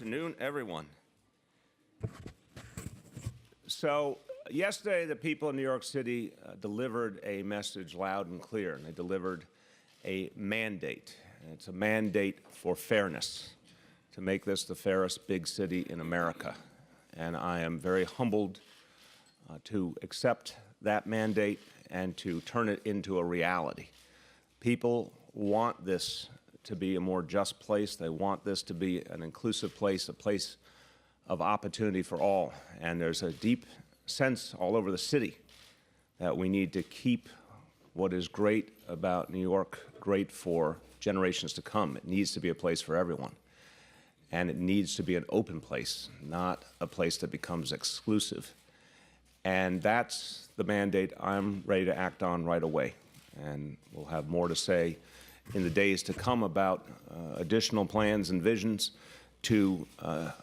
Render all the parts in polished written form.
afternoon, everyone. So yesterday, the people in New York City delivered a message loud and clear, and they delivered a mandate. And it's a mandate for fairness, to make this the fairest big city in America. And I am very humbled to accept that mandate and to turn it into a reality. People want this to be a more just place. They want this to be an inclusive place, a place of opportunity for all. And there's a deep sense all over the city that we need to keep what is great about New York great for generations to come. It needs to be a place for everyone. And it needs to be an open place, not a place that becomes exclusive. And that's the mandate I'm ready to act on right away. And we'll have more to say in the days to come about additional plans and visions to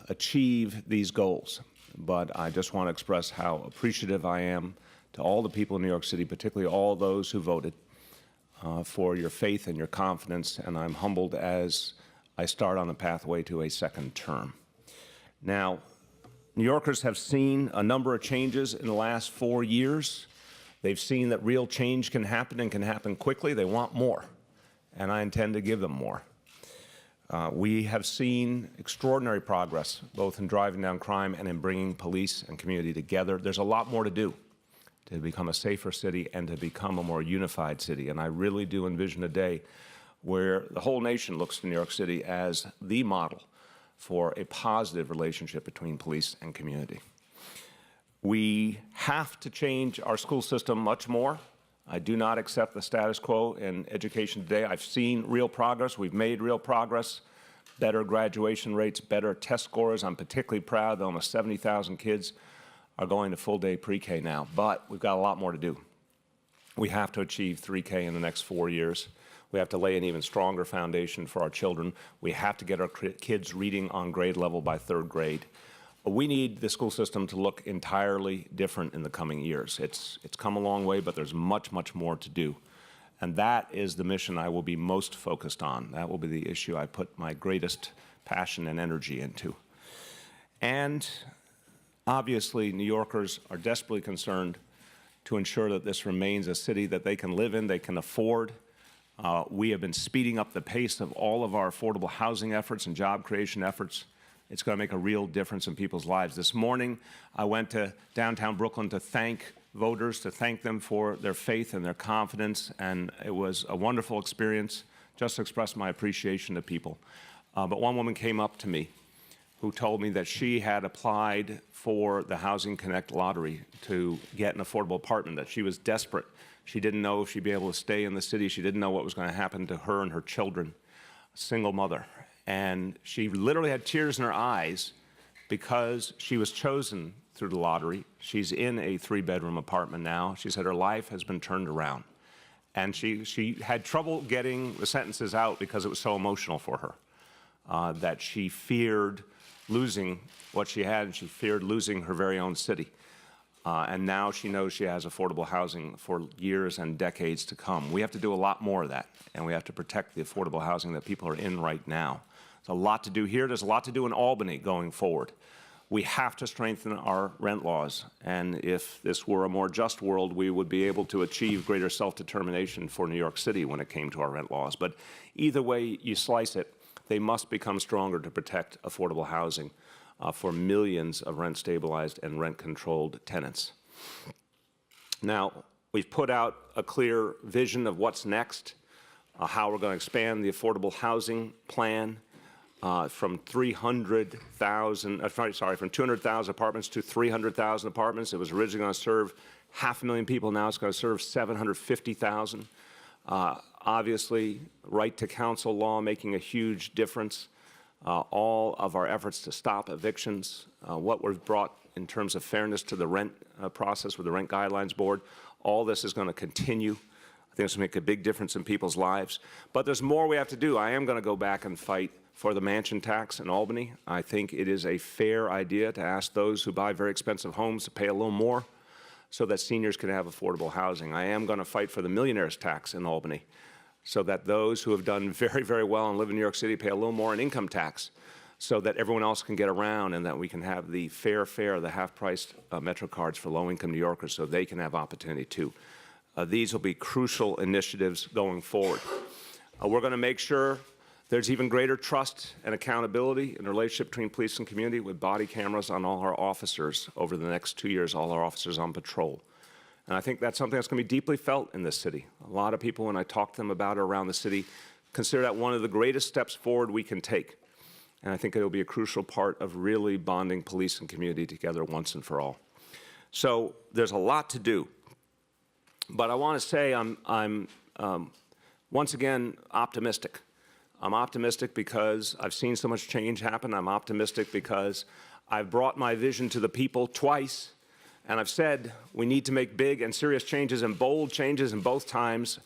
achieve these goals. But I just want to express how appreciative I am to all the people in New York City, particularly all those who voted, for your faith and your confidence, and I'm humbled as I start on the pathway to a second term. Now, New Yorkers have seen a number of changes in the last 4 years. They've seen that real change can happen and can happen quickly. They want more, and I intend to give them more. We have seen extraordinary progress, both in driving down crime and in bringing police and community together. There's a lot more to do to become a safer city and to become a more unified city. And I really do envision a day where the whole nation looks to New York City as the model for a positive relationship between police and community. We have to change our school system much more. I do not accept the status quo in education today. I've seen real progress. We've made real progress. Better graduation rates, better test scores. I'm particularly proud that almost 70,000 kids are going to full-day pre-K now, but we've got a lot more to do. We have to achieve 3K in the next 4 years. We have to lay an even stronger foundation for our children. We have to get our kids reading on grade level by 3rd grade. We need the school system to look entirely different in the coming years. It's come a long way, but there's much, much more to do. And that is the mission I will be most focused on. That will be the issue I put my greatest passion and energy into. And obviously, New Yorkers are desperately concerned to ensure that this remains a city that they can live in, they can afford. We have been speeding up the pace of all of our affordable housing efforts and job creation efforts. It's going to make a real difference in people's lives. This morning, I went to downtown Brooklyn to thank voters, to thank them for their faith and their confidence, and it was a wonderful experience, just to express my appreciation to people. But one woman came up to me who told me that she had applied for the Housing Connect lottery to get an affordable apartment, that she was desperate. She didn't know if she'd be able to stay in the city. She didn't know what was going to happen to her and her children, a single mother. And she literally had tears in her eyes because she was chosen through the lottery. She's in a 3-bedroom apartment now. She said her life has been turned around. And she had trouble getting the sentences out because it was so emotional for her, that she feared losing what she had, and she feared losing her very own city. And now she knows she has affordable housing for years and decades to come. We have to do a lot more of that, and we have to protect the affordable housing that people are in right now. There's a lot to do here. There's a lot to do in Albany going forward. We have to strengthen our rent laws, and if this were a more just world, we would be able to achieve greater self-determination for New York City when it came to our rent laws. But either way you slice it, they must become stronger to protect affordable housing for millions of rent-stabilized and rent-controlled tenants. Now, we've put out a clear vision of what's next, how we're going to expand the affordable housing plan from 200,000 apartments to 300,000 apartments. It was originally going to serve 500,000 people. Now it's going to serve 750,000. Obviously, right to counsel law making a huge difference. All of our efforts to stop evictions, what we've brought in terms of fairness to the rent process with the Rent Guidelines Board, all this is going to continue. I think it's going to make a big difference in people's lives. But there's more we have to do. I am going to go back and fight for the mansion tax in Albany. I think it is a fair idea to ask those who buy very expensive homes to pay a little more so that seniors can have affordable housing. I am going to fight for the millionaire's tax in Albany, so that those who have done very, very well and live in New York City pay a little more in income tax. so that everyone else can get around and that we can have the fair fare, the half-priced Metro cards for low-income New Yorkers so they can have opportunity too. These will be crucial initiatives going forward. We're going to make sure there's even greater trust and accountability in the relationship between police and community with body cameras on all our officers over the next 2 years, all our officers on patrol. And I think that's something that's going to be deeply felt in this city. A lot of people, when I talk to them about it around the city, consider that one of the greatest steps forward we can take. And I think it will be a crucial part of really bonding police and community together once and for all. So there's a lot to do. But I want to say I'm once again optimistic. I'm optimistic because I've seen so much change happen. I'm optimistic because I've brought my vision to the people twice, and I've said we need to make big and serious changes and bold changes, and both times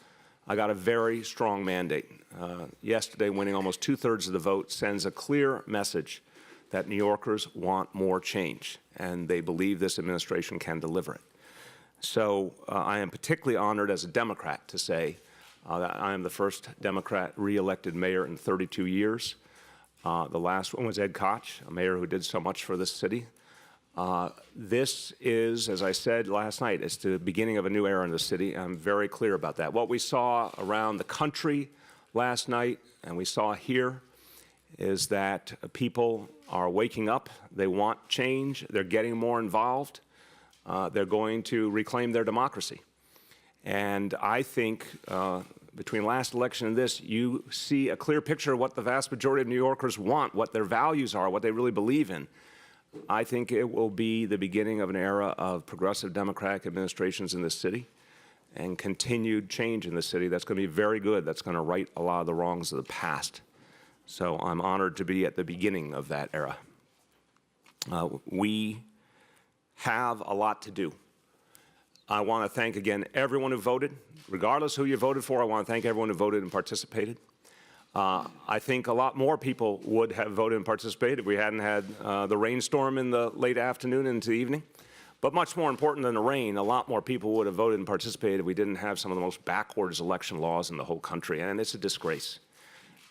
I got a very strong mandate. Yesterday, winning almost 2/3 of the vote sends a clear message that New Yorkers want more change, and they believe this administration can deliver it. So I am particularly honored as a Democrat to say that I am the first Democrat re-elected mayor in 32 years. The last one was Ed Koch, a mayor who did so much for this city. This is, as I said last night, it's the beginning of a new era in the city. I'm very clear about that. What we saw around the country last night and we saw here is that people are waking up. They want change. They're getting more involved. They're going to reclaim their democracy. And I think between last election and this, you see a clear picture of what the vast majority of New Yorkers want, what their values are, what they really believe in. I think it will be the beginning of an era of progressive Democratic administrations in this city and continued change in the city that's going to be very good, that's going to right a lot of the wrongs of the past. So I'm honored to be at the beginning of that era. We have a lot to do. I want to thank again everyone who voted. Regardless who you voted for, I want to thank everyone who voted and participated. I think a lot more people would have voted and participated if we hadn't had the rainstorm in the late afternoon into the evening. But much more important than the rain, a lot more people would have voted and participated if we didn't have some of the most backwards election laws in the whole country, and it's a disgrace.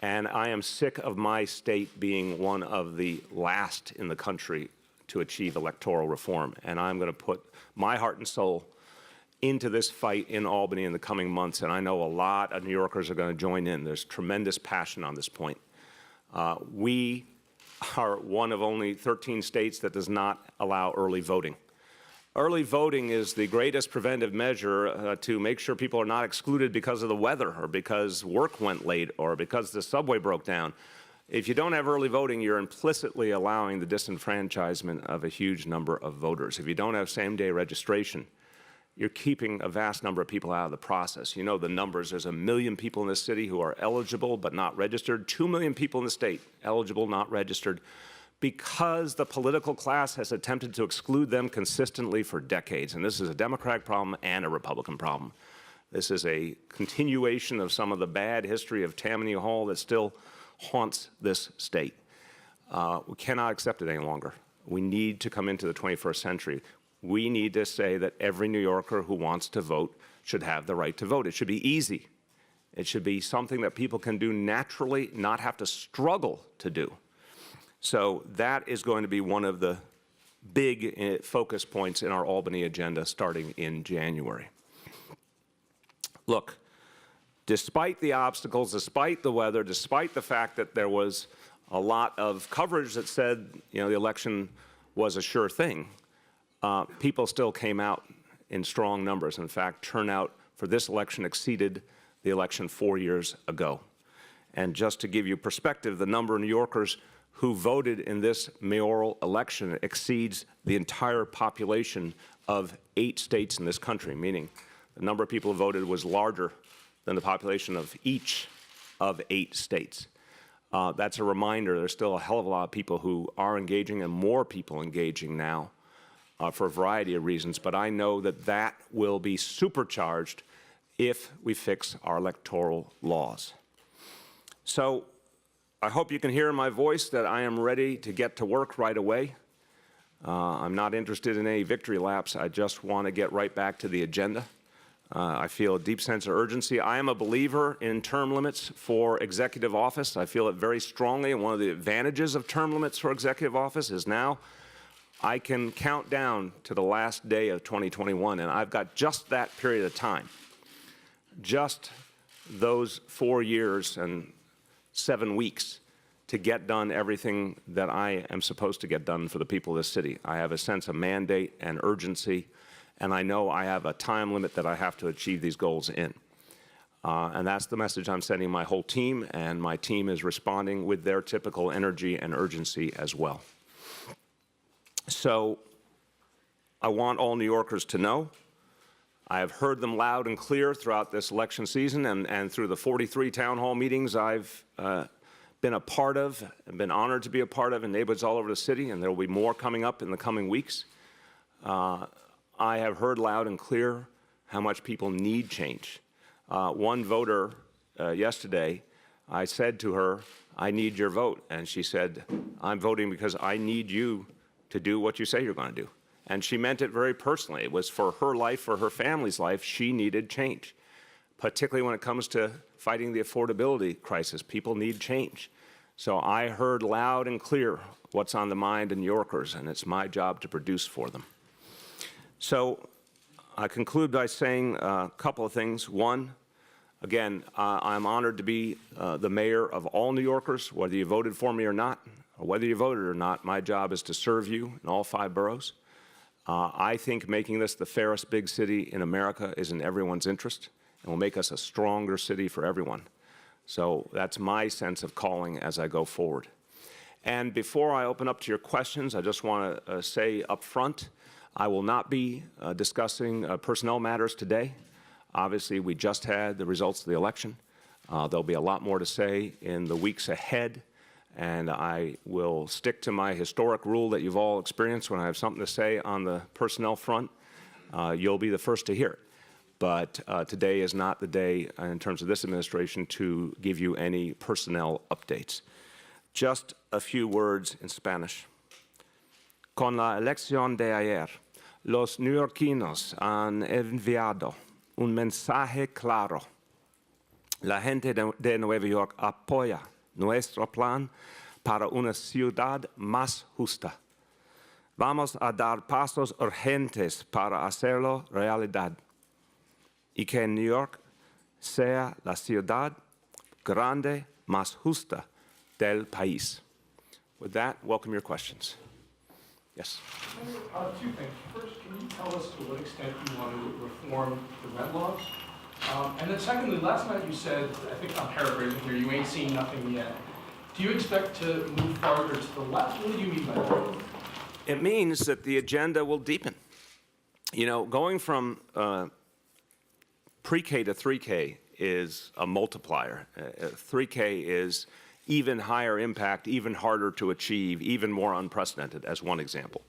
And I am sick of my state being one of the last in the country to achieve electoral reform, and I'm going to put my heart and soul into this fight in Albany in the coming months, and I know a lot of New Yorkers are going to join in. There's tremendous passion on this point. We are one of only 13 states that does not allow early voting. Early voting is the greatest preventive measure to make sure people are not excluded because of the weather or because work went late or because the subway broke down. If you don't have early voting, you're implicitly allowing the disenfranchisement of a huge number of voters. If you don't have same-day registration, you're keeping a vast number of people out of the process. You know the numbers. There's 1 million people in this city who are eligible but not registered, 2 million people in the state eligible, not registered, because the political class has attempted to exclude them consistently for decades. And this is a Democratic problem and a Republican problem. This is a continuation of some of the bad history of Tammany Hall that still haunts this state. We cannot accept it any longer. We need to come into the 21st century. We need to say that every New Yorker who wants to vote should have the right to vote. It should be easy. It should be something that people can do naturally, not have to struggle to do. So that is going to be one of the big focus points in our Albany agenda starting in January. Look, despite the obstacles, despite the weather, despite the fact that there was a lot of coverage that said, the election was a sure thing, people still came out in strong numbers. In fact, turnout for this election exceeded the election 4 years ago. And just to give you perspective, the number of New Yorkers who voted in this mayoral election exceeds the entire population of 8 states in this country, meaning the number of people who voted was larger than the population of each of 8 states. That's a reminder there's still a hell of a lot of people who are engaging and more people engaging now for a variety of reasons, but I know that that will be supercharged if we fix our electoral laws. So I hope you can hear in my voice that I am ready to get to work right away. I'm not interested in any victory laps. I just want to get right back to the agenda. I feel a deep sense of urgency. I am a believer in term limits for executive office. I feel it very strongly, and one of the advantages of term limits for executive office is now I can count down to the last day of 2021, and I've got just that period of time, just those 4 years and 7 weeks to get done everything that I am supposed to get done for the people of this city. I have a sense of mandate and urgency, and I know I have a time limit that I have to achieve these goals in. And that's the message I'm sending my whole team, and my team is responding with their typical energy and urgency as well. So I want all New Yorkers to know I have heard them loud and clear throughout this election season and through the 43 town hall meetings I've been a part of and been honored to be a part of in neighborhoods all over the city, and there will be more coming up in the coming weeks. I have heard loud and clear how much people need change. One voter yesterday, I said to her, I need your vote. And she said, I'm voting because I need you to do what you say you're going to do. And she meant it very personally. It was for her life, for her family's life. She needed change, particularly when it comes to fighting the affordability crisis. People need change. So I heard loud and clear what's on the mind of New Yorkers, and it's my job to produce for them. So I conclude by saying a couple of things. One, again, I'm honored to be the mayor of all New Yorkers, whether you voted for me or not, or whether you voted or not. My job is to serve you in all 5 boroughs. I think making this the fairest big city in America is in everyone's interest and will make us a stronger city for everyone. So that's my sense of calling as I go forward. And before I open up to your questions, I just want to say up front, I will not be discussing personnel matters today. Obviously, we just had the results of the election. There'll be a lot more to say in the weeks ahead, and I will stick to my historic rule that you've all experienced. When I have something to say on the personnel front, you'll be the first to hear it. But today is not the day, in terms of this administration, to give you any personnel updates. Just a few words in Spanish. Con la elección de ayer, los neoyorquinos han enviado un mensaje claro. La gente de Nueva York apoya nuestro plan para una ciudad más justa. Vamos a dar pasos urgentes para hacerlo realidad y que New York sea la ciudad grande más justa del país. With that, welcome your questions. Yes. Two things. First, can you tell us to what extent you want to reform the rent laws? And then secondly, last night you said, I think I'm paraphrasing here, you ain't seen nothing yet. Do you expect to move farther to the left? What do you mean by that? It means that the agenda will deepen. You know, going from pre-K to 3K is a multiplier. 3K is even higher impact, even harder to achieve, even more unprecedented, as one example.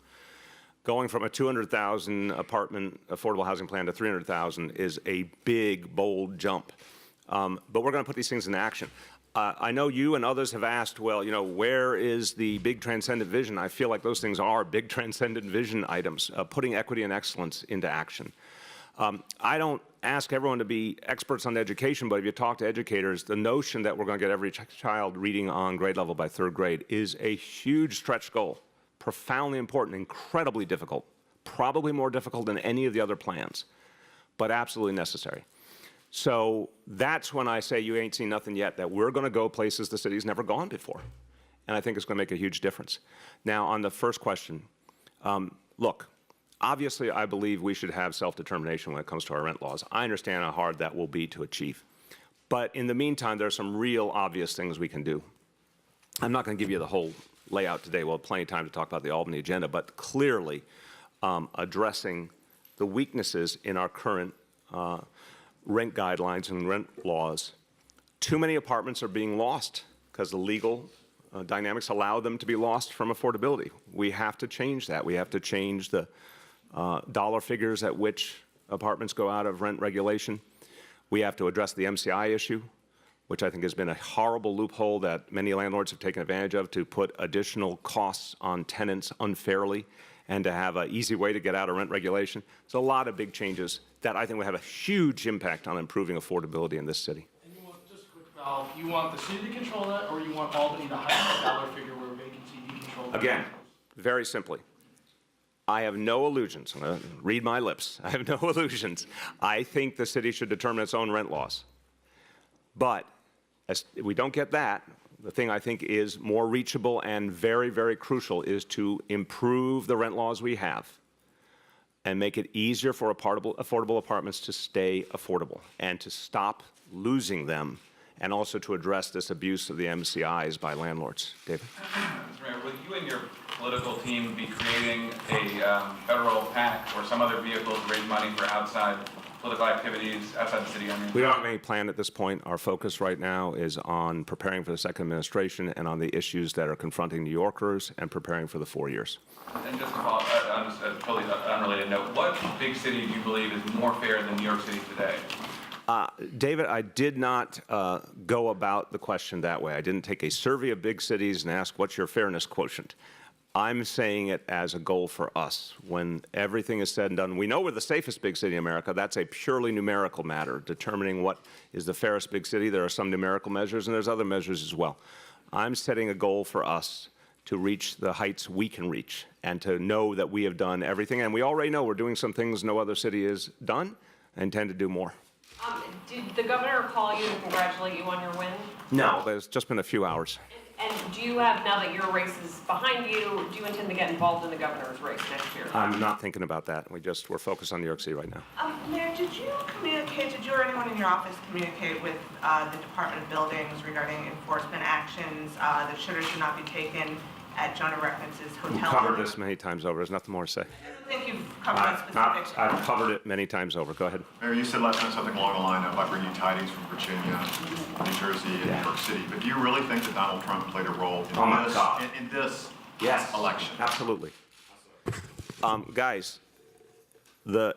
Going from a 200,000 apartment affordable housing plan to 300,000 is a big, bold jump. But we're going to put these things into action. I know you and others have asked, well, you know, where is the big transcendent vision? I feel like those things are big transcendent vision items, putting equity and excellence into action. I don't ask everyone to be experts on education, but if you talk to educators, the notion that we're going to get every child reading on grade level by 3rd grade is a huge stretch goal, profoundly important, incredibly difficult, probably more difficult than any of the other plans, but absolutely necessary. So that's when I say you ain't seen nothing yet, that we're going to go places the city's never gone before. And I think it's going to make a huge difference. Now, on the first question, look, obviously, I believe we should have self-determination when it comes to our rent laws. I understand how hard that will be to achieve. But in the meantime, there are some real obvious things we can do. I'm not going to give you the whole layout today. We'll have plenty of time to talk about the Albany agenda, but clearly addressing the weaknesses in our current rent guidelines and rent laws. Too many apartments are being lost because the legal dynamics allow them to be lost from affordability. We have to change that. We have to change the dollar figures at which apartments go out of rent regulation. We have to address the MCI issue, which I think has been a horrible loophole that many landlords have taken advantage of to put additional costs on tenants unfairly and to have an easy way to get out of rent regulation. There's a lot of big changes that I think will have a huge impact on improving affordability in this city. And you want, just a quick valve, you want the city to control that, or you want Albany to hike a dollar figure where vacancy be controlled? Again, very simply, I have no illusions. I'm going to read my lips. I have no illusions. I think the city should determine its own rent laws. But if we don't get that, the thing I think is more reachable and very, very crucial is to improve the rent laws we have and make it easier for affordable apartments to stay affordable and to stop losing them, and also to address this abuse of the MCIs by landlords. David? Mr. Mayor, will you and your political team be creating a federal PAC or some other vehicle to raise money for outside political activities outside the city? We don't have any plan at this point. Our focus right now is on preparing for the second administration and on the issues that are confronting New Yorkers and preparing for the 4 years. And just to follow up, on a totally unrelated note, what big city do you believe is more fair than New York City today? David, I did not go about the question that way. I didn't take a survey of big cities and ask, what's your fairness quotient? I'm saying it as a goal for us. When everything is said and done, we know we're the safest big city in America. That's a purely numerical matter, determining what is the fairest big city. There are some numerical measures, and there's other measures as well. I'm setting a goal for us to reach the heights we can reach and to know that we have done everything. And we already know we're doing some things no other city has done. I intend to do more. Did the governor call you to congratulate you on your win? No, but it's just been a few hours. And do you have, now that your race is behind you, do you intend to get involved in the governor's race next year? I'm not thinking about that. We're focused on New York City right now. Mayor, did you or anyone in your office communicate with the Department of Buildings regarding enforcement actions that should or should not be taken at John Reckman's hotel? We've covered this many times over. There's nothing more to say. I don't think you've covered that specific. I've covered it many times over. Go ahead. Mayor, you said last night something along the line of bringing tidings from Virginia, New Jersey, and New York City. But do you really think that Donald Trump played a role in this election? Absolutely. Guys,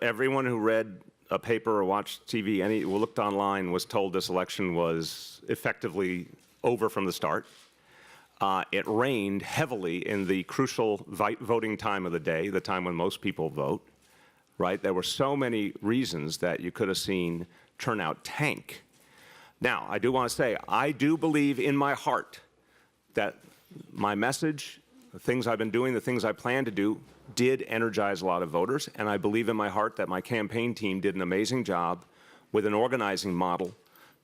everyone who read a paper or watched TV, or looked online, was told this election was effectively over from the start. It rained heavily in the crucial voting time of the day, the time when most people vote, right? There were so many reasons that you could have seen turnout tank. Now, I do want to say, I do believe in my heart that my message, the things I've been doing, the things I plan to do, did energize a lot of voters, and I believe in my heart that my campaign team did an amazing job with an organizing model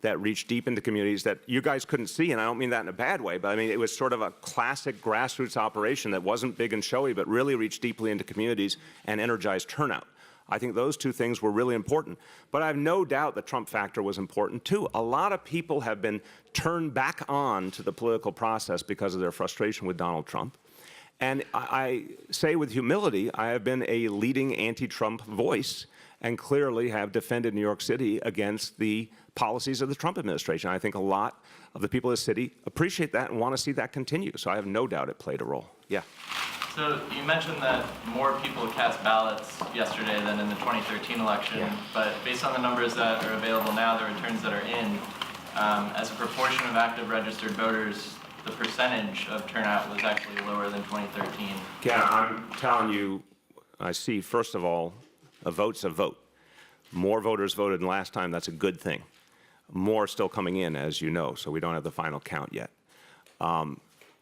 that reached deep into communities that you guys couldn't see, and I don't mean that in a bad way, but I mean it was sort of a classic grassroots operation that wasn't big and showy, but really reached deeply into communities and energized turnout. I think those two things were really important. But I have no doubt the Trump factor was important too. A lot of people have been turned back on to the political process because of their frustration with Donald Trump. And I say with humility, I have been a leading anti-Trump voice and clearly have defended New York City against the policies of the Trump administration. I think a lot of the people of the city appreciate that and want to see that continue. So I have no doubt it played a role. Yeah. So you mentioned that more people cast ballots yesterday than in the 2013 election, but based on the numbers that are available now, the returns that are in, as a proportion of active registered voters, the percentage of turnout was actually lower than 2013. Yeah, I'm telling you, I see, first of all, a vote's a vote. More voters voted than last time. That's a good thing. More still coming in, as you know, so we don't have the final count yet.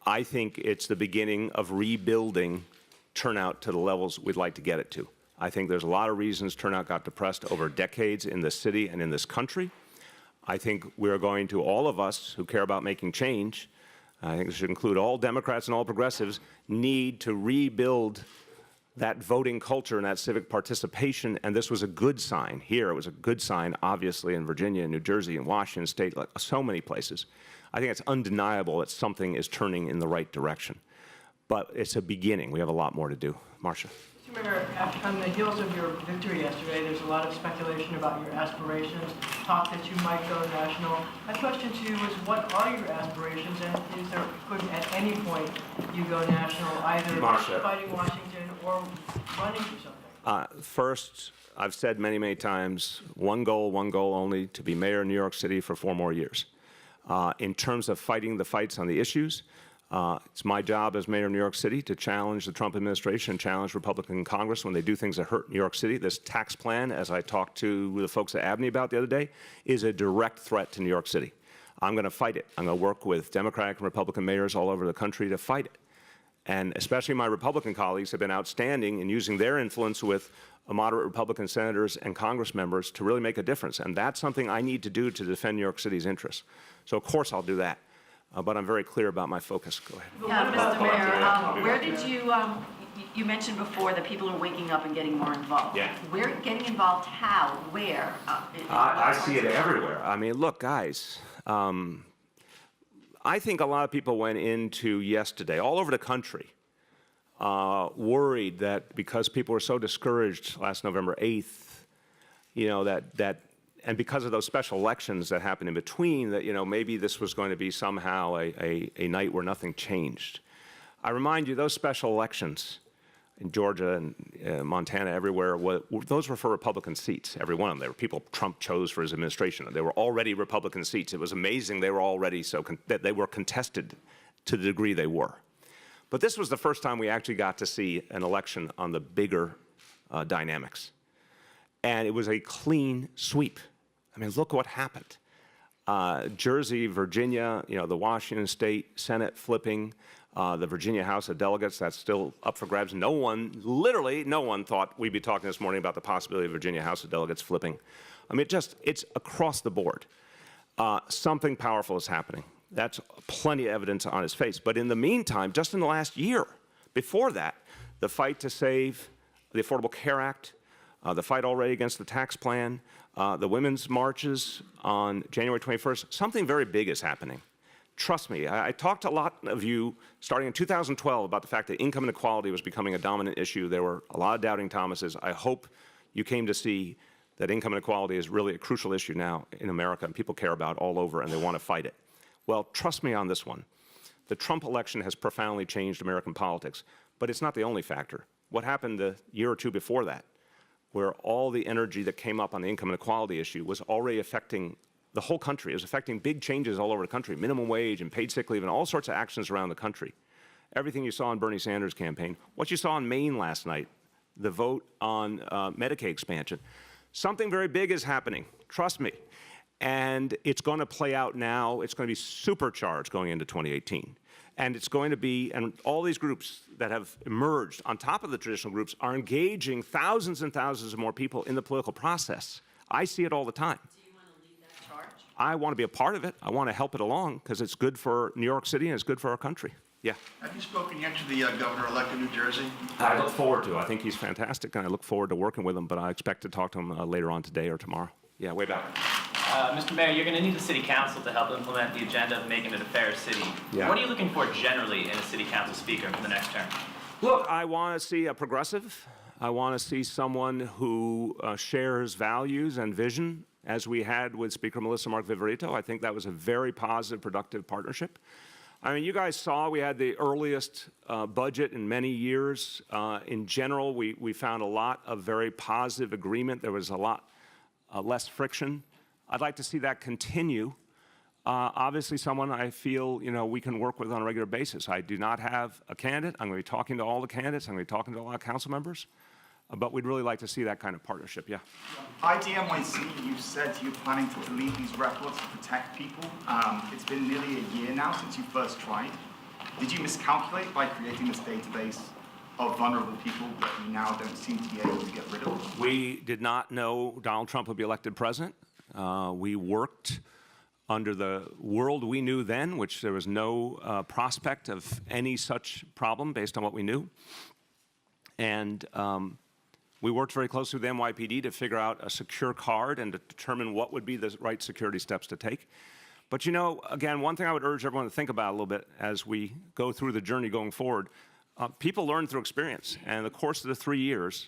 I think it's the beginning of rebuilding turnout to the levels we'd like to get it to. I think there's a lot of reasons turnout got depressed over decades in this city and in this country. I think we're going to, all of us who care about making change, I think this should include all Democrats and all progressives, need to rebuild that voting culture and that civic participation, and this was a good sign here. It was a good sign, obviously, in Virginia, and New Jersey, and Washington State, like so many places. I think it's undeniable that something is turning in the right direction. But it's a beginning. We have a lot more to do. Marcia. Mr. Mayor, on the heels of your victory yesterday, there's a lot of speculation about your aspirations, talk that you might go national. My question to you is, what are your aspirations, and could at any point you go national, either fighting Washington or running for something? First, I've said many, many times, one goal only, to be mayor of New York City for 4 more years. In terms of fighting the fights on the issues, It's my job as mayor of New York City to challenge the Trump administration and challenge Republican Congress when they do things that hurt New York City. This tax plan, as I talked to the folks at Abney about the other day, is a direct threat to New York City. I'm going to fight it. I'm going to work with Democratic and Republican mayors all over the country to fight it. And especially my Republican colleagues have been outstanding in using their influence with moderate Republican senators and Congress members to really make a difference. And that's something I need to do to defend New York City's interests. So of course I'll do that. But I'm very clear about my focus. Go ahead. Yeah, Mr. Mayor, where did you mentioned before that people are waking up and getting more involved. Yeah. Where, getting involved how, where? I see it everywhere. I mean, look, guys, I think a lot of people went into yesterday, all over the country, worried that because people were so discouraged last November 8th, you know, and because of those special elections that happened in between, that, you know, maybe this was going to be somehow a night where nothing changed. I remind you, those special elections in Georgia and Montana, everywhere, those were for Republican seats, every one of them. They were people Trump chose for his administration. They were already Republican seats. It was amazing they were already that they were contested to the degree they were. But this was the first time we actually got to see an election on the bigger dynamics. And it was a clean sweep. I mean, look what happened. Jersey, Virginia, you know, the Washington State Senate flipping, the Virginia House of Delegates, that's still up for grabs. No one, literally no one thought we'd be talking this morning about the possibility of Virginia House of Delegates flipping. I mean, it's across the board. Something powerful is happening. That's plenty of evidence on its face. But in the meantime, just in the last year, before that, the fight to save the Affordable Care Act, the fight already against the tax plan, the women's marches on January 21st, something very big is happening. Trust me, I talked to a lot of you starting in 2012 about the fact that income inequality was becoming a dominant issue. There were a lot of doubting Thomases. I hope you came to see that income inequality is really a crucial issue now in America and people care about all over and they want to fight it. Well, trust me on this one. The Trump election has profoundly changed American politics, but it's not the only factor. What happened the year or two before that, where all the energy that came up on the income inequality issue was already affecting the whole country. It was affecting big changes all over the country, minimum wage and paid sick leave and all sorts of actions around the country. Everything you saw in Bernie Sanders' campaign, what you saw in Maine last night, the vote on Medicaid expansion. Something very big is happening, trust me. And it's going to play out now. It's going to be supercharged going into 2018. And it's going to be, and all these groups that have emerged on top of the traditional groups are engaging thousands and thousands of more people in the political process. I see it all the time. Do you want to lead that charge? I want to be a part of it. I want to help it along because it's good for New York City and it's good for our country. Yeah. Have you spoken yet to the governor-elect of New Jersey? I look forward to it. I think he's fantastic, and I look forward to working with him, but I expect to talk to him later on today or tomorrow. Yeah, way back. Mr. Mayor, you're going to need the City Council to help implement the agenda of making it a fair city. Yeah. What are you looking for generally in a City Council speaker for the next term? Look, I want to see a progressive. I want to see someone who shares values and vision, as we had with Speaker Melissa Mark Viverito. I think that was a very positive, productive partnership. I mean, you guys saw we had the earliest budget in many years. In general, we found a lot of very positive agreement. There was a lot less friction. I'd like to see that continue. Obviously, someone I feel we can work with on a regular basis. I do not have a candidate. I'm going to be talking to all the candidates. I'm going to be talking to a lot of council members. But we'd really like to see that kind of partnership, yeah. IDNYC, you said you're planning to delete these records to protect people. It's been nearly a year now since you first tried. Did you miscalculate by creating this database of vulnerable people that you now don't seem to be able to get rid of? We did not know Donald Trump would be elected president. We worked under the world we knew then, which there was no prospect of any such problem based on what we knew. And we worked very closely with the NYPD to figure out a secure card and to determine what would be the right security steps to take. But again, one thing I would urge everyone to think about a little bit as we go through the journey going forward, people learn through experience. And in the course of the 3 years,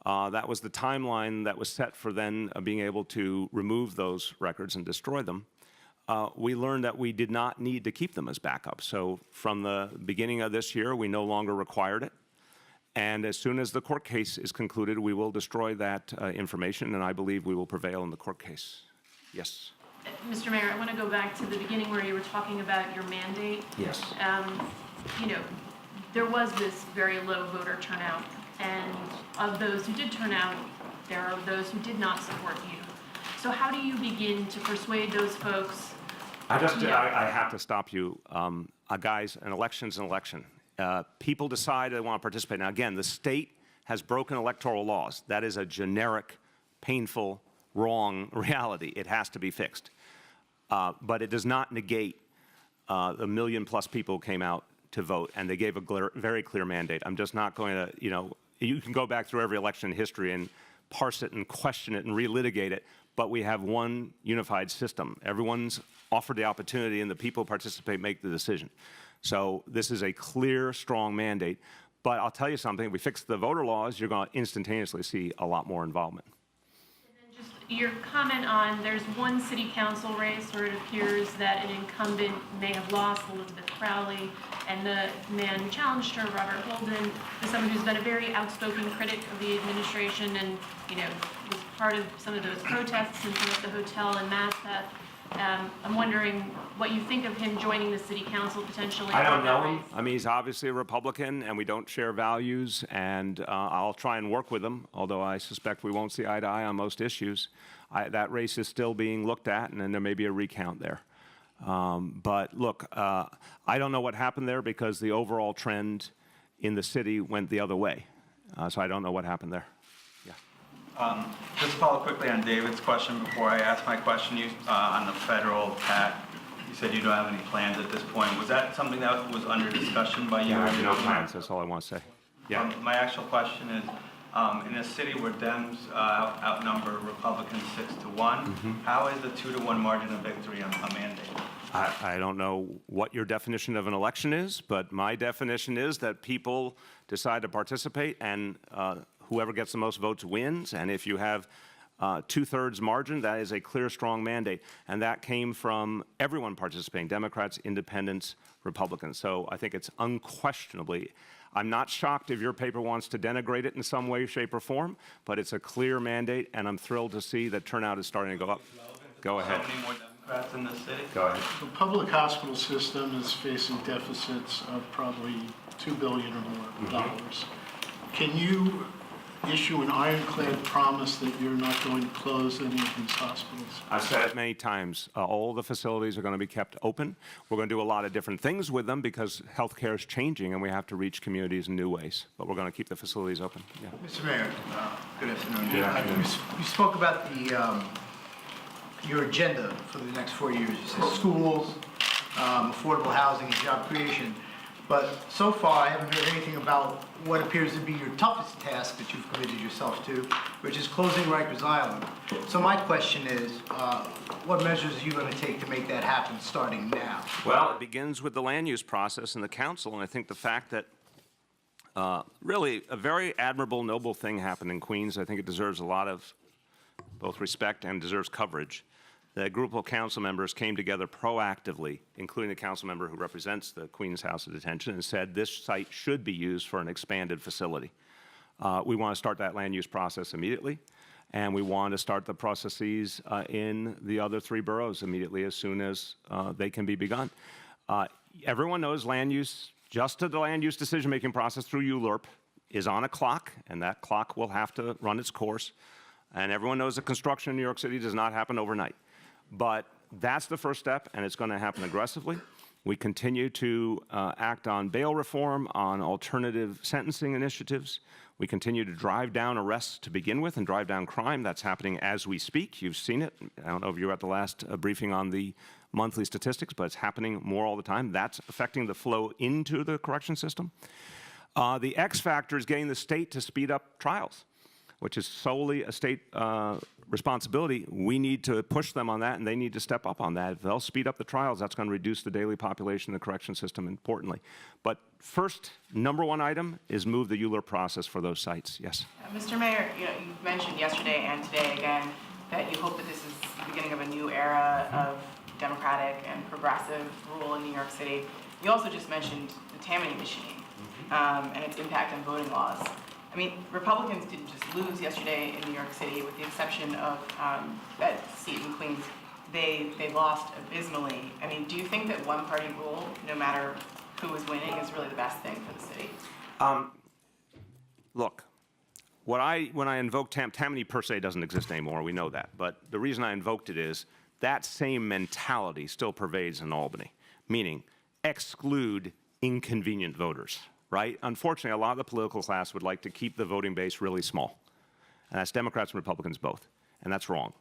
that was the timeline that was set for then being able to remove those records and destroy them. We learned that we did not need to keep them as backup. So from the beginning of this year, we no longer required it. And as soon as the court case is concluded, we will destroy that information, and I believe we will prevail in the court case. Yes? Mr. Mayor, I want to go back to the beginning where you were talking about your mandate. Yes. You know, there was this very low voter turnout, and of those who did turn out, there are those who did not support you. So how do you begin to persuade those folks? I have to stop you. Guys, an election's an election. People decide they want to participate. Now, again, the state has broken electoral laws. That is a generic, painful, wrong reality. It has to be fixed. But it does not negate the million-plus people who came out to vote, and they gave a very clear mandate. I'm just not going to, you can go back through every election in history and parse it and question it and relitigate it, but we have one unified system. Everyone's offered the opportunity, and the people who participate make the decision. So this is a clear, strong mandate. But I'll tell you something, if we fix the voter laws, you're going to instantaneously see a lot more involvement. And then just your comment on, there's one city council race where it appears that an incumbent may have lost, Elizabeth Crowley, and the man who challenged her, Robert Holden, is someone who's been a very outspoken critic of the administration and, was part of some of those protests in front of the hotel in Maspeth. I'm wondering what you think of him joining the city council potentially. I don't know him. I mean, he's obviously a Republican, and we don't share values, and I'll try and work with him, although I suspect we won't see eye to eye on most issues. That race is still being looked at, and then there may be a recount there. But look, I don't know what happened there because the overall trend in the city went the other way. So I don't know what happened there. Just follow quickly on David's question before I ask my question. On the federal PAC, you said you don't have any plans at this point. Was that something that was under discussion by you? Yeah, I have no plans. That's all I want to say. Yeah. My actual question is, in a city where Dems outnumber Republicans 6-1, how is the 2-1 margin of victory on a mandate? I don't know what your definition of an election is, but my definition is that people decide to participate, and whoever gets the most votes wins. And if you have 2/3 margin, that is a clear, strong mandate. And that came from everyone participating, Democrats, Independents, Republicans. So I think it's unquestionably, I'm not shocked if your paper wants to denigrate it in some way, shape, or form, but it's a clear mandate, and I'm thrilled to see that turnout is starting to go up. Go ahead. So many more Democrats in the city? Go ahead. The public hospital system is facing deficits of probably $2 billion or more dollars. Can you issue an ironclad promise that you're not going to close any of these hospitals? I've said it many times. All the facilities are going to be kept open. We're going to do a lot of different things with them because healthcare is changing and we have to reach communities in new ways. But we're going to keep the facilities open. Yeah. Mr. Mayor, good afternoon. Good afternoon. You spoke about your agenda for the next 4 years. You said schools, affordable housing, and job creation. But so far, I haven't heard anything about what appears to be your toughest task that you've committed yourself to, which is closing Rikers Island. So my question is, what measures are you going to take to make that happen starting now? Well, it begins with the land use process and the council, and I think the fact that really a very admirable, noble thing happened in Queens. I think it deserves a lot of both respect and deserves coverage. The group of council members came together proactively, including the council member who represents the Queens House of Detention, and said this site should be used for an expanded facility. We want to start that land use process immediately, and we want to start the processes in the other 3 boroughs immediately as soon as they can be begun. Everyone knows land use, just the land use decision-making process through ULURP is on a clock, and that clock will have to run its course. And everyone knows that construction in New York City does not happen overnight. But that's the first step, and it's going to happen aggressively. We continue to act on bail reform, on alternative sentencing initiatives. We continue to drive down arrests to begin with and drive down crime. That's happening as we speak. You've seen it. I don't know if you were at the last briefing on the monthly statistics, but it's happening more all the time. That's affecting the flow into the correction system. The X factor is getting the state to speed up trials, which is solely a state responsibility. We need to push them on that, and they need to step up on that. If they'll speed up the trials, that's going to reduce the daily population in the correction system importantly. But first, #1 item is move the ULURP process for those sites. Yes? Mr. Mayor, you mentioned yesterday and today again that you hope that this is the beginning of a new era of democratic and progressive rule in New York City. You also just mentioned the Tammany machine and its impact on voting laws. I mean, Republicans didn't just lose yesterday in New York City, with the exception of that seat in Queens. they lost abysmally. I mean, do you think that one-party rule, no matter who is winning, is really the best thing for the city? Look, when I invoked Tammany per se doesn't exist anymore, we know that. But the reason I invoked it is that same mentality still pervades in Albany, meaning exclude inconvenient voters, right? Unfortunately, a lot of the political class would like to keep the voting base really small. And that's Democrats and Republicans both, and that's wrong.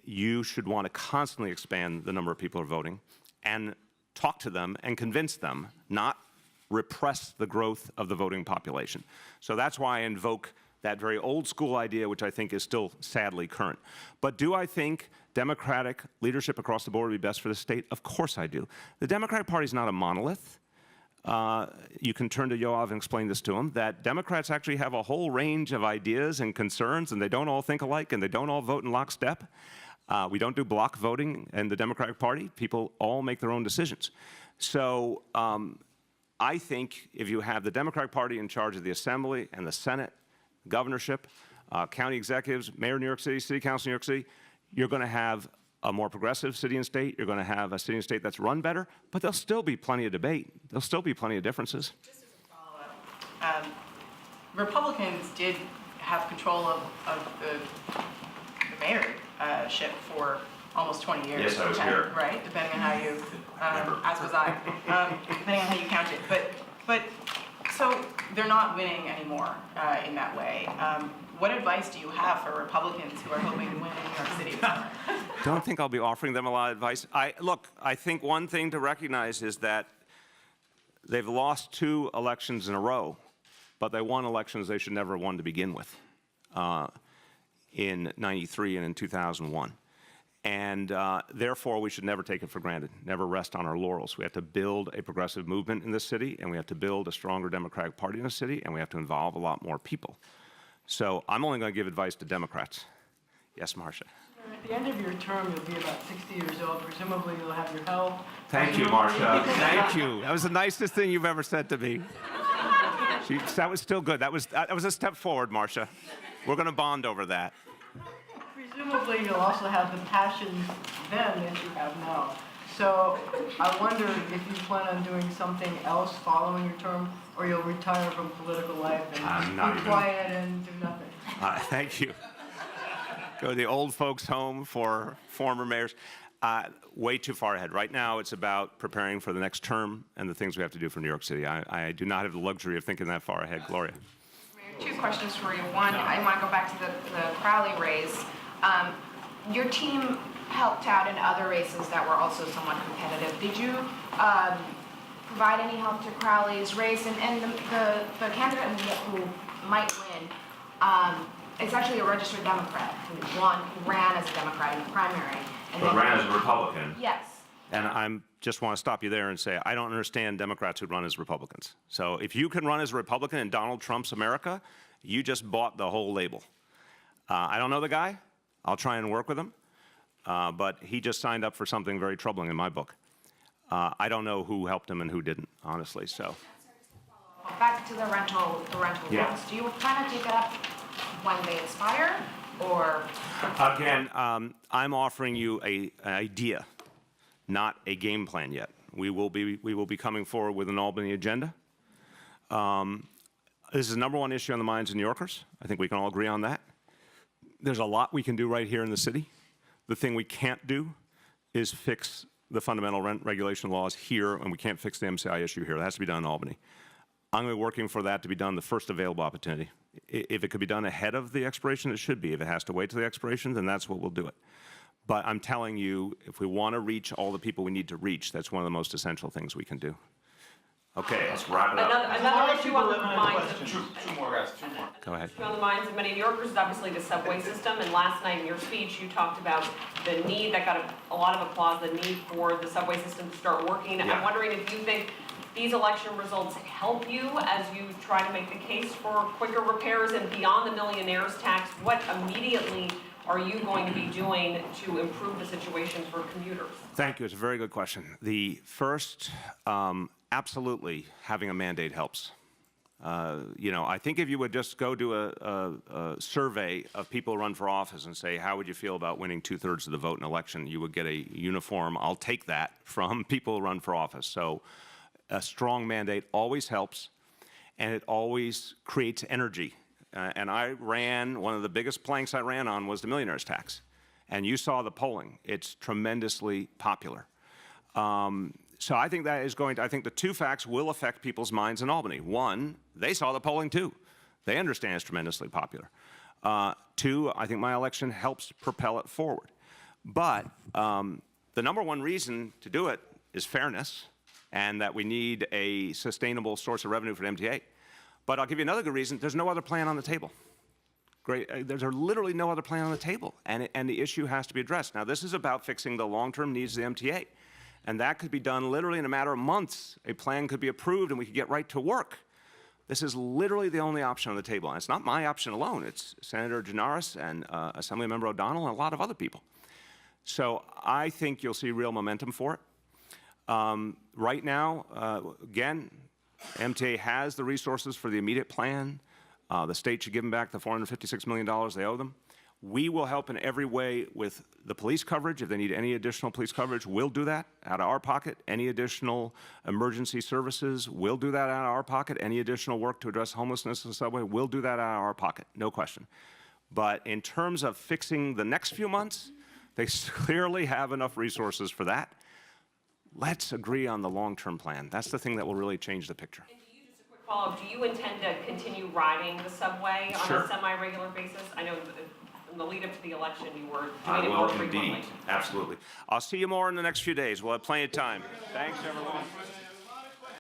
You should want to constantly expand the number of people who are voting and talk to them and convince them, not repress the growth of the voting population. So that's why I invoke that very old school idea, which I think is still sadly current. But do I think Democratic leadership across the board would be best for the state? Of course I do. The Democratic Party is not a monolith. You can turn to Yoav and explain this to him, that Democrats actually have a whole range of ideas and concerns, and they don't all think alike, and they don't all vote in lockstep. We don't do block voting in the Democratic Party. People all make their own decisions. So I think if you have the Democratic Party in charge of the Assembly and the Senate, governorship, county executives, mayor of New York City, city council of New York City, you're going to have a more progressive city and state. You're going to have a city and state that's run better, but there'll still be plenty of debate. There'll still be plenty of differences. Just as a follow-up, Republicans did have control of the mayorship for almost 20 years. Yes, I was here. Right, depending on how you, as was I, depending on how you count it. But so they're not winning anymore in that way. What advice do you have for Republicans who are hoping to win in New York City this summer? Don't think I'll be offering them a lot of advice. Look, I think one thing to recognize is that they've lost 2 elections in a row, but they won elections they should never have won to begin with in '93 and in 2001. And therefore, we should never take it for granted, never rest on our laurels. We have to build a progressive movement in this city, and we have to build a stronger Democratic Party in the city, and we have to involve a lot more people. So I'm only going to give advice to Democrats. Yes, Marcia. At the end of your term, you'll be about 60 years old. Presumably, you'll have your health. Thank you, Marcia. Thank you. That was the nicest thing you've ever said to me. That was still good. That was a step forward, Marcia. We're going to bond over that. Presumably, you'll also have the passion then that you have now. So I wonder if you plan on doing something else following your term, or you'll retire from political life and be quiet and do nothing. Thank you. Go to the old folks' home for former mayors. Way too far ahead. Right now, it's about preparing for the next term and the things we have to do for New York City. I do not have the luxury of thinking that far ahead. Gloria. Mayor, 2 questions for you. One, I want to go back to the Crowley race. Your team helped out in other races that were also somewhat competitive. Did you provide any help to Crowley's race? And the candidate who might win is actually a registered Democrat who ran as a Democrat in the primary. And But ran as a Republican. Yes. And I just want to stop you there and say, I don't understand Democrats who run as Republicans. So if you can run as a Republican in Donald Trump's America, you just bought the whole label. I don't know the guy. I'll try and work with him. But he just signed up for something very troubling in my book. I don't know who helped him and who didn't, honestly. So. Back to the rental loans. Do you plan to take it up when they expire, or? Again, I'm offering you an idea, not a game plan yet. We will be coming forward with an Albany agenda. This is the #1 issue on the minds of New Yorkers. I think we can all agree on that. There's a lot we can do right here in the city. The thing we can't do is fix the fundamental rent regulation laws here, and we can't fix the MCI issue here. That has to be done in Albany. I'm going to be working for that to be done the first available opportunity. If it could be done ahead of the expiration, it should be. If it has to wait till the expiration, then that's what we'll do it. But I'm telling you, if we want to reach all the people we need to reach, that's one of the most essential things we can do. Okay, let's wrap it up. Another issue on the minds of, Two more, guys, 2 more. Go ahead. on the minds of many New Yorkers is obviously the subway system. And last night in your speech, you talked about the need, that got a lot of applause, the need for the subway system to start working. Yeah. I'm wondering if you think these election results help you as you try to make the case for quicker repairs, and beyond the millionaire's tax, what immediately are you going to be doing to improve the situation for commuters? Thank you. It's a very good question. The first, absolutely, having a mandate helps. You know, I think if you would just go do a survey of people who run for office and say, how would you feel about winning 2/3 of the vote in an election, you would get a uniform, I'll take that, from people who run for office. So a strong mandate always helps, and it always creates energy. And I ran, one of the biggest planks I ran on was the millionaire's tax. And you saw the polling. It's tremendously popular. So I think that is going to, I think the two facts will affect people's minds in Albany. One, they saw the polling too. They understand it's tremendously popular. Two, I think my election helps propel it forward. But the number one reason to do it is fairness, and that we need a sustainable source of revenue for the MTA. But I'll give you another good reason. There's no other plan on the table. There's literally no other plan on the table, and the issue has to be addressed. Now, this is about fixing the long-term needs of the MTA. And that could be done literally in a matter of months. A plan could be approved and we could get right to work. This is literally the only option on the table. And it's not my option alone. It's Senator Gianaris and Assemblymember O'Donnell and a lot of other people. So I think you'll see real momentum for it. Right now, again, MTA has the resources for the immediate plan. The state should give them back the $456 million they owe them. We will help in every way with the police coverage. If they need any additional police coverage, we'll do that out of our pocket. Any additional emergency services, we'll do that out of our pocket. Any additional work to address homelessness in the subway, we'll do that out of our pocket, no question. But in terms of fixing the next few months, they clearly have enough resources for that. Let's agree on the long-term plan. That's the thing that will really change the picture. And do you, just a quick follow-up, do you intend to continue riding the subway on Sure. a semi-regular basis? I know in the lead up to the election, you were I doing it more will frequently. indeed, absolutely. I'll see you more in the next few days. We'll have plenty of time. Thanks, everyone.